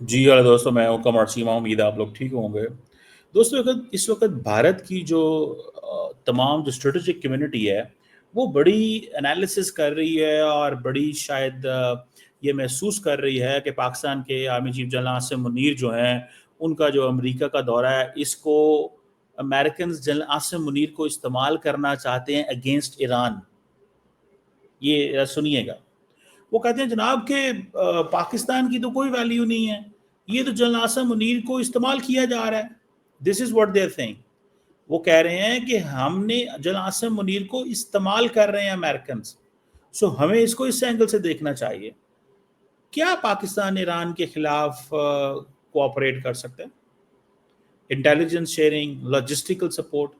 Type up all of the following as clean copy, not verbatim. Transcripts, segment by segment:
जी hello दोस्तों, मैं हूं कमर सीमा। उम्मीद है आप लोग ठीक होंगे। दोस्तों, अगर इस वक्त भारत की जो तमाम जो स्ट्रेटेजिक कम्युनिटी है वो बड़ी एनालिसिस कर रही है और बड़ी शायद ये महसूस कर रही है कि पाकिस्तान के army chief general Asim Munir जो हैं, उनका जो अमेरिका का दौरा है, इसको अमेरिकन जनरल आसिम मुनीर को इस्तेमाल करना चाहते हैं अगेंस्ट ईरान। ये सुनिएगा। वो कहते हैं जनाब कि पाकिस्तान की तो कोई वैल्यू नहीं है, ये तो जनरल आसिम मुनीर को इस्तेमाल किया जा रहा है। This is what they are saying. वो कह रहे हैं कि हमने जनरल आसिम मुनीर को इस्तेमाल कर रहे हैं अमेरिकन। सो हमें इसको इस एंगल से देखना चाहिए। क्या पाकिस्तान ईरान के खिलाफ कोऑपरेट कर सकते हैं? Intelligence sharing, logistical support.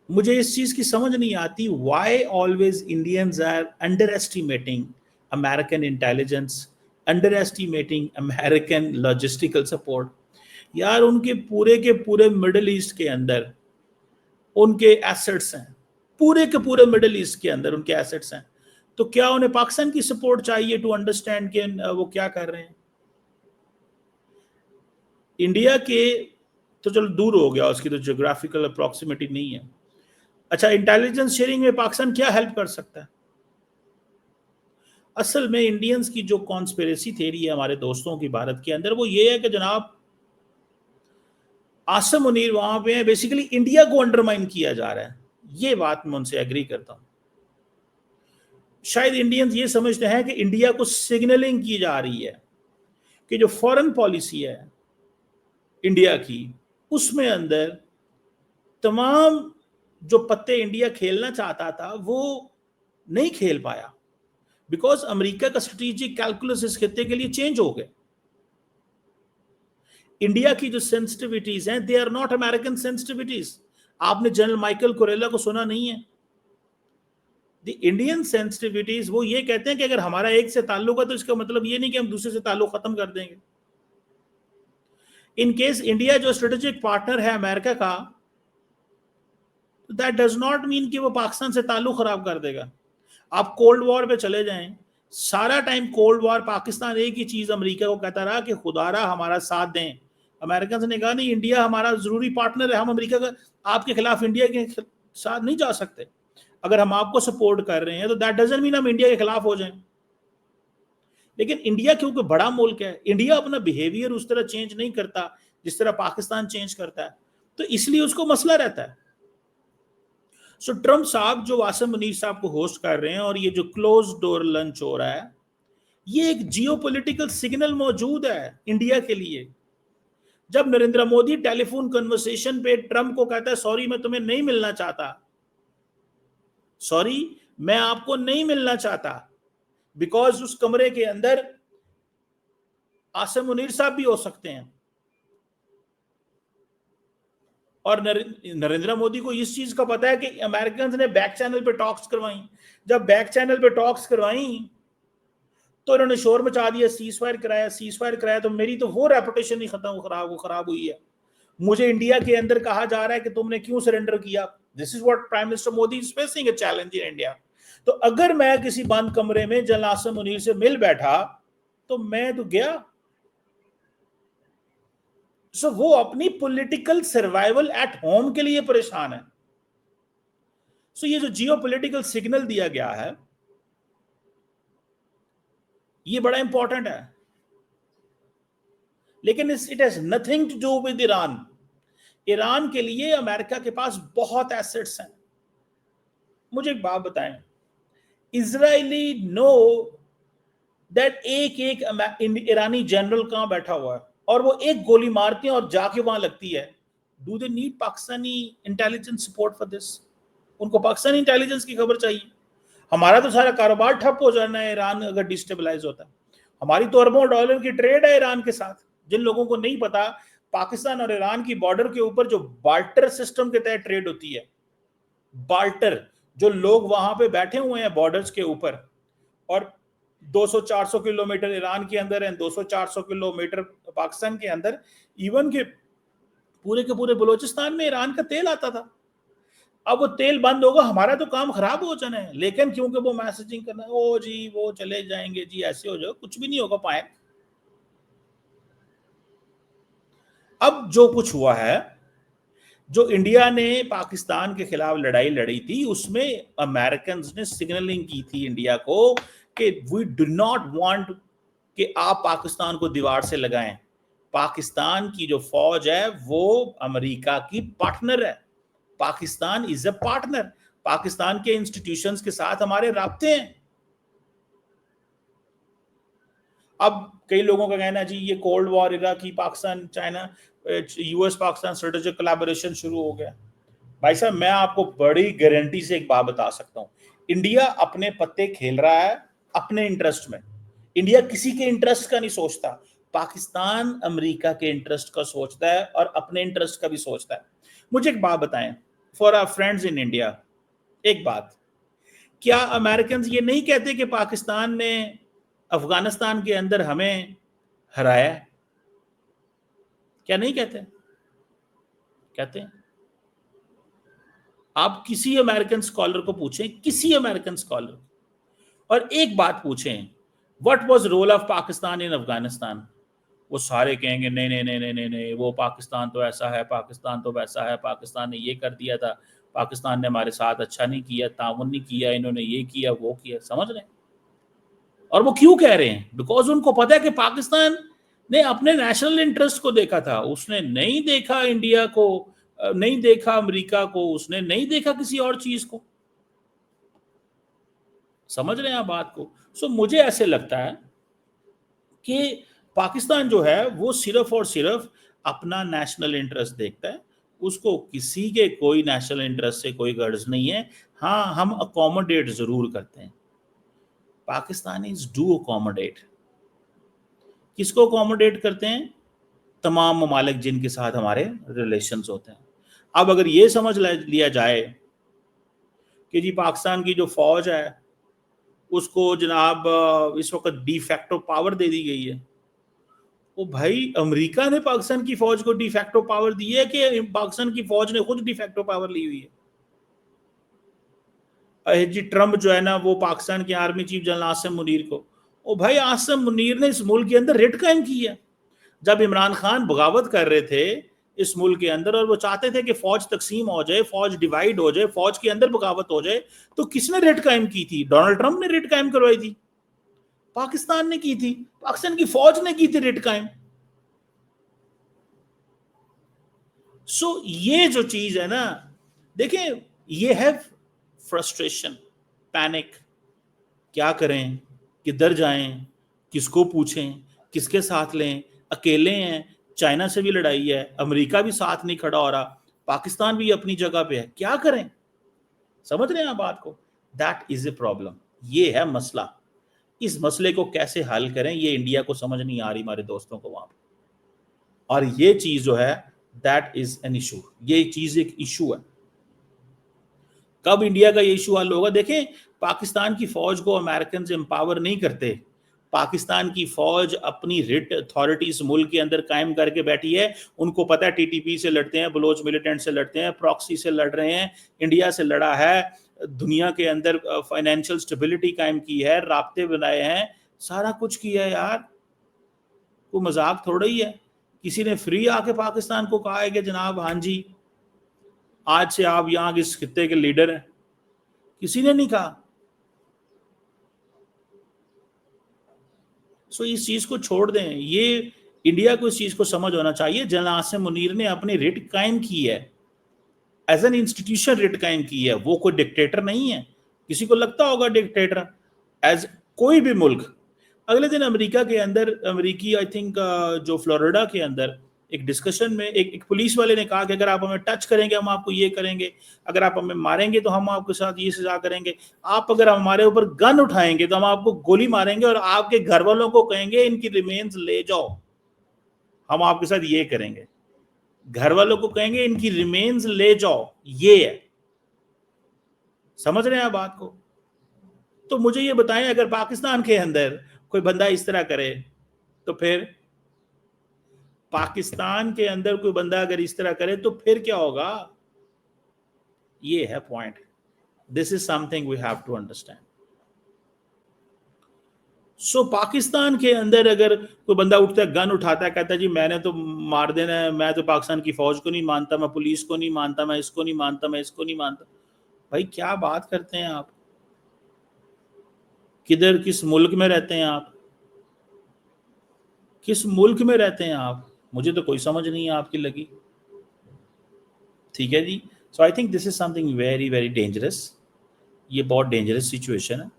मुझे इस चीज की समझ नहीं आती, why always Indians are underestimating American intelligence, underestimating American logistical support. यार, उनके पूरे के पूरे मिडिल ईस्ट के अंदर उनके एसेट्स हैं, पूरे के पूरे मिडिल ईस्ट के अंदर उनके एसेट्स हैं। तो क्या उन्हें पाकिस्तान की सपोर्ट चाहिए टू अंडरस्टैंड कि वो क्या कर रहे हैं? इंडिया के तो चलो दूर हो गया, उसकी तो जियोग्राफिकल अप्रोक्सीमेटी नहीं है। अच्छा, इंटेलिजेंस शेयरिंग में पाकिस्तान क्या हेल्प कर सकता है? असल में इंडियंस की जो कॉन्स्पिरेसी थ्योरी है हमारे दोस्तों की भारत के अंदर, वो ये है कि जनाब आसिम मुनीर वहां पे है, बेसिकली इंडिया को अंडरमाइन किया जा रहा है। ये बात मैं उनसे एग्री करता हूं। शायद इंडियंस ये समझते हैं कि इंडिया को सिग्नलिंग की जा रही है कि जो फॉरेन पॉलिसी है इंडिया की, उसमें अंदर तमाम जो पत्ते इंडिया खेलना चाहता था वो नहीं खेल पाया, बिकॉज अमेरिका का स्ट्रेटेजिक कैलकुलस इस खत्ते के लिए चेंज हो गए। इंडिया की जो सेंसिटिविटीज हैं, they are not American sensitivities. आपने जनरल माइकल कोरेला को सुना नहीं है? द इंडियन सेंसिटिविटीज वो ये कहते हैं कि अगर हमारा एक से ताल्लुक है तो इसका मतलब ये नहीं कि हम दूसरे से ताल्लुक खत्म कर देंगे। इन केस इंडिया जो स्ट्रेटेजिक पार्टनर है अमेरिका का, दैट डज नॉट मीन कि वो पाकिस्तान से ताल्लुक खराब कर देगा। आप कोल्ड वॉर पे चले जाएं, सारा टाइम कोल्ड वॉर पाकिस्तान एक ही चीज अमेरिका को कहता रहा कि खुदारा हमारा साथ दें। अमेरिकन ने कहा नहीं, इंडिया हमारा जरूरी पार्टनर है, हम अमेरिका का आपके खिलाफ इंडिया के साथ नहीं जा सकते। अगर हम आपको सपोर्ट कर रहे हैं तो दैट डजंट मीन हम इंडिया के खिलाफ हो जाएं। लेकिन इंडिया क्योंकि बड़ा मुल्क है, इंडिया अपना बिहेवियर उस तरह चेंज नहीं करता जिस तरह पाकिस्तान चेंज करता है, तो इसलिए उसको मसला रहता है। सो ट्रम्प साहब जो आसिम मुनीर साहब को होस्ट कर रहे हैं और ये जो क्लोज डोर लंच हो रहा है, ये एक जियोपॉलिटिकल सिग्नल मौजूद है इंडिया के लिए। जब नरेंद्र मोदी टेलीफोन कन्वर्सेशन पे ट्रम्प को कहता है सॉरी मैं तुम्हें नहीं मिलना चाहता, सॉरी मैं आपको नहीं मिलना चाहता, बिकॉज उस कमरे के अंदर आसिम मुनीर साहब भी हो सकते हैं। और नरेंद्र मोदी को इस चीज का पता है कि अमेरिकन ने बैक चैनल पे टॉक्स करवाई। जब बैक चैनल पे टॉक्स करवाई तो इन्होंने शोर मचा दिया, सीज फायर कराया, सीज फायर कराया। तो मेरी तो वो रेपुटेशन ही खराब हुई है। मुझे इंडिया के अंदर कहा जा रहा है कि तुमने क्यों सरेंडर किया। This is what prime minister Modi is facing, a challenge in India. तो अगर मैं किसी बंद कमरे में जनरल आसिम मुनीर से मिल बैठा तो मैं तो गया। सो वो अपनी पॉलिटिकल सर्वाइवल एट होम के लिए परेशान है। सो ये जो जियो पॉलिटिकल सिग्नल दिया गया है, ये बड़ा इंपॉर्टेंट है। लेकिन it has nothing to do with Iran. Iran के लिए अमेरिका के पास बहुत एसेट्स हैं। मुझे एक बात बताएं, इजरायली नो दैट एक एक ईरानी जनरल कहां बैठा हुआ है और वो एक गोली मारते हैं और जाके वहां लगती है। Do they need Pakistani intelligence support for this? उनको पाकिस्तानी इंटेलिजेंस की खबर चाहिए। हमारा तो सारा कारोबार ठप हो जाना है ईरान अगर डिस्टेबलाइज होता है। हमारी तो अरबों डॉलर की ट्रेड है ईरान के साथ। जिन लोगों को नहीं पता, पाकिस्तान और ईरान की बॉर्डर के ऊपर जो बाल्टर सिस्टम के तहत ट्रेड होती है, बाल्टर, जो लोग वहां पे बैठे हुए हैं बॉर्डर्स के ऊपर, और 200-400 किलोमीटर ईरान के अंदर है, 200-400 किलोमीटर पाकिस्तान के अंदर, इवन के पूरे बलोचिस्तान में ईरान का तेल आता था। अब वो तेल बंद होगा, हमारा तो काम खराब हो जाना है। लेकिन क्योंकि वो मैसेजिंग करना है, ओ जी वो चले जाएंगे जी, ऐसे हो जाओ, कुछ भी नहीं होगा पाए। अब जो कुछ हुआ है, जो इंडिया ने पाकिस्तान के खिलाफ लड़ाई लड़ी थी, उसमें अमेरिकन ने सिग्नलिंग की थी इंडिया को कि वी डू नॉट वांट कि आप पाकिस्तान को दीवार से लगाएं। पाकिस्तान की जो फौज है वो अमेरिका की पार्टनर है। Pakistan is a partner. Pakistan के इंस्टीट्यूशंस के साथ हमारे राब्ते हैं। अब कई लोगों का कहना है जी ये कोल्ड वॉर इरा की Pakistan China US Pakistan strategic collaboration शुरू हो गया। भाई साहब मैं आपको बड़ी गारंटी से एक बात बता सकता हूं, इंडिया अपने पत्ते खेल रहा है अपने इंटरेस्ट में। इंडिया किसी के इंटरेस्ट का नहीं सोचता। पाकिस्तान अमेरिका के इंटरेस्ट का सोचता है और अपने इंटरेस्ट का भी सोचता है। मुझे एक बात बताएं, for our friends in India, एक बात, क्या अमेरिकन ये नहीं कहते कि पाकिस्तान ने अफगानिस्तान के अंदर हमें हराया? क्या नहीं कहते? कहते हैं। आप किसी अमेरिकन स्कॉलर को पूछें, किसी अमेरिकन स्कॉलर, और एक बात पूछें, what was role of Pakistan in Afghanistan, वो सारे कहेंगे नहीं नहीं नहीं नहीं नहीं नहीं, वो पाकिस्तान तो ऐसा है, पाकिस्तान तो वैसा है, पाकिस्तान ने ये कर दिया था, पाकिस्तान ने हमारे साथ अच्छा नहीं किया, ताउन नहीं किया, इन्होंने ये किया वो किया। समझ रहे हैं? और वो क्यों कह रहे हैं? बिकॉज उनको पता है कि पाकिस्तान ने अपने नेशनल इंटरेस्ट को देखा था, उसने नहीं देखा इंडिया को, नहीं देखा अमेरिका को, उसने नहीं देखा किसी और चीज को। समझ रहे हैं आप बात को? सो मुझे ऐसे लगता है कि पाकिस्तान जो है वो सिर्फ और सिर्फ अपना नेशनल इंटरेस्ट देखता है, उसको किसी के कोई नेशनल इंटरेस्ट से कोई गर्ज नहीं है। हाँ, हम अकोमोडेट जरूर करते हैं। Pakistanis do accommodate. किसको अकोमोडेट करते हैं? तमाम ममालिक जिनके साथ हमारे रिलेशंस होते हैं। अब अगर ये समझ लिया जाए कि जी पाकिस्तान की जो फौज है उसको जनाब इस वक्त डिफैक्टो पावर दे दी गई है, वो भाई अमेरिका ने पाकिस्तान की फौज को डिफैक्टो पावर दी है कि पाकिस्तान की फौज ने खुद डिफैक्टो पावर ली हुई है? जी ट्रम्प जो है ना वो पाकिस्तान के army chief general Asim Munir को, ओ भाई आसिम मुनीर ने इस मुल्क के अंदर रिट कायम की है। जब इमरान खान बगावत कर रहे थे इस मुल्क के अंदर और वो चाहते थे कि फौज तकसीम हो जाए, फौज डिवाइड हो जाए, फौज के अंदर बगावत हो जाए, तो किसने रिट कायम की थी? डोनाल्ड ट्रंप ने रिट कायम करवाई थी? पाकिस्तान ने की थी, पाकिस्तान की फौज ने की थी रिट कायम। सो ये जो चीज है ना, देखें, ये है फ्रस्ट्रेशन, पैनिक। क्या करें, किधर जाएं, किसको पूछें, किसके साथ लें? अकेले हैं, चाइना से भी लड़ाई है, अमेरिका भी साथ नहीं खड़ा हो रहा, पाकिस्तान भी अपनी जगह पे है, क्या करें? समझ रहे हैं आप बात को? That is a problem. ये है मसला। इस मसले को कैसे हल करें ये इंडिया को समझ नहीं आ रही, हमारे दोस्तों को वहां पर। और ये चीज जो है दैट इज एन इशू, ये चीज एक इशू है। कब इंडिया का ये इशू हल होगा? देखें, पाकिस्तान की फौज को अमेरिकन एम्पावर नहीं करते। पाकिस्तान की फौज अपनी रिट अथॉरिटी इस मुल्क के अंदर कायम करके बैठी है। उनको पता है टीटीपी से लड़ते हैं, बलोच मिलिटेंट से लड़ते हैं, प्रॉक्सी से लड़ रहे हैं, इंडिया से लड़ा है, दुनिया के अंदर फाइनेंशियल स्टेबिलिटी कायम की है, राब्ते बनाए हैं, सारा कुछ किया है यार। कोई मजाक थोड़ा ही है। किसी ने फ्री आके पाकिस्तान को कहा है कि जनाब हाँ जी आज से आप यहाँ इस खित्ते के लीडर हैं? किसी ने नहीं कहा। सो इस चीज को छोड़ दें, ये इंडिया को इस चीज को समझ होना चाहिए। जनरल आसिम मुनीर ने अपनी रिट कायम की है, एज एन इंस्टीट्यूशन रिट कायम की है, वो कोई डिक्टेटर नहीं है। किसी को लगता होगा डिक्टेटर, एज कोई भी मुल्क। अगले दिन अमेरिका के अंदर, अमेरिकी आई थिंक जो फ्लोरिडा के अंदर एक डिस्कशन में एक पुलिस वाले ने कहा कि अगर आप हमें टच करेंगे हम आपको ये करेंगे, अगर आप हमें मारेंगे तो हम आपके साथ ये सजा करेंगे, आप अगर हमारे ऊपर गन उठाएंगे तो हम आपको गोली मारेंगे और आपके घर वालों को कहेंगे इनकी रिमेन्स ले जाओ, हम आपके साथ ये करेंगे। घर वालों को कहेंगे इनकी रिमेन्स ले जाओ, ये है। समझ रहे हैं आप बात को? तो मुझे ये बताएं, अगर पाकिस्तान के अंदर कोई बंदा इस तरह करे तो फिर, पाकिस्तान के अंदर कोई बंदा अगर इस तरह करे तो फिर क्या होगा? ये है point. This is something we have to understand. So Pakistan के अंदर अगर कोई बंदा उठता है, गन उठाता है, कहता है जी मैंने तो मार देना है, मैं तो पाकिस्तान की फौज को नहीं मानता, मैं पुलिस को नहीं मानता, मैं इसको नहीं मानता, मैं इसको नहीं मानता, भाई क्या बात करते हैं आप? किधर, किस मुल्क में रहते हैं आप? किस मुल्क में रहते हैं आप? मुझे तो कोई समझ नहीं है आपकी लगी। ठीक है जी। So I think this is something very very dangerous. ये बहुत डेंजरस सिचुएशन है,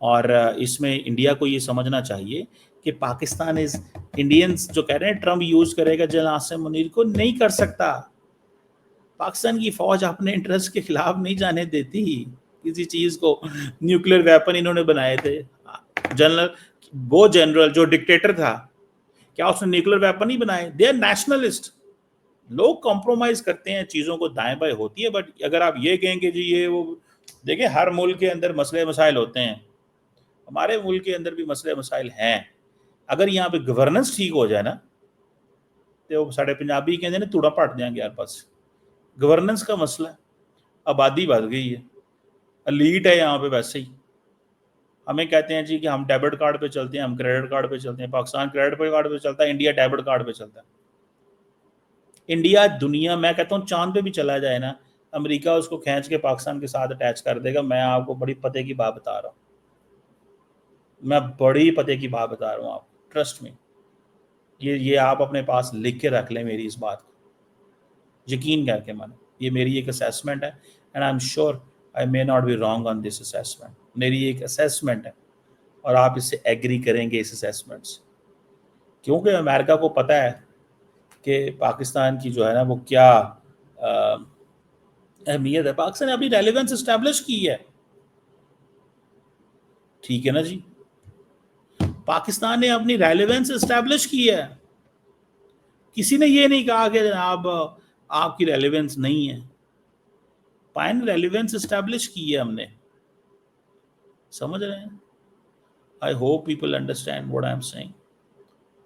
और इसमें इंडिया को ये समझना चाहिए कि पाकिस्तान इज, इंडियंस जो कह रहे हैं ट्रम्प यूज करेगा जनरल आसिम मुनीर को, नहीं कर सकता। पाकिस्तान की फौज अपने इंटरेस्ट के खिलाफ नहीं जाने देती किसी चीज को। न्यूक्लियर वेपन इन्होंने बनाए थे, जनरल, वो जनरल जो डिक्टेटर था, क्या उसने न्यूक्लियर वेपन ही बनाए? They are nationalist. लोग कॉम्प्रोमाइज करते हैं, चीजों को दाएं बाएं होती है, बट अगर आप ये कहें कि जी ये वो, देखिए हर मुल्क के अंदर मसले मसाइल होते हैं, हमारे मुल्क के अंदर भी मसले मसाइल हैं। अगर यहाँ पे गवर्नेंस ठीक हो जाए ना, तो साढ़े पंजाबी कहते हैं तूड़ा पट देंगे यार। बस गवर्नेंस का मसला है, आबादी बढ़ गई है, एलीट है यहाँ पे वैसे ही। हमें कहते हैं जी कि हम डेबिट कार्ड पे चलते हैं, हम क्रेडिट कार्ड पे चलते हैं। पाकिस्तान क्रेडिट कार्ड पे चलता है, इंडिया डेबिट कार्ड पे चलता है। इंडिया दुनिया, मैं कहता हूँ चांद पे भी चला जाए ना, अमेरिका उसको खींच के पाकिस्तान के साथ अटैच कर देगा। मैं आपको बड़ी पते की बात बता रहा हूँ, मैं बड़ी पते की बात बता रहा हूँ आपको, ट्रस्ट में। ये आप अपने पास लिख के रख लें मेरी इस बात को, यकीन करके माने, ये मेरी एक असेसमेंट है, and I am sure I may not be wrong on this assessment. मेरी एक असेसमेंट है, और आप इससे एग्री करेंगे इस असेसमेंट से, क्योंकि अमेरिका को पता है कि पाकिस्तान की जो है ना वो क्या अहमियत है। पाकिस्तान ने अपनी रेलेवेंस इस्टेब्लिश की है, ठीक है ना जी। पाकिस्तान ने अपनी रेलेवेंस इस्टेब्लिश की है। किसी ने ये नहीं कहा कि जनाब आपकी रेलेवेंस नहीं है। पाइन रेलेवेंस इस्टेब्लिश की है हमने, समझ रहे हैं? I hope people understand what I am saying.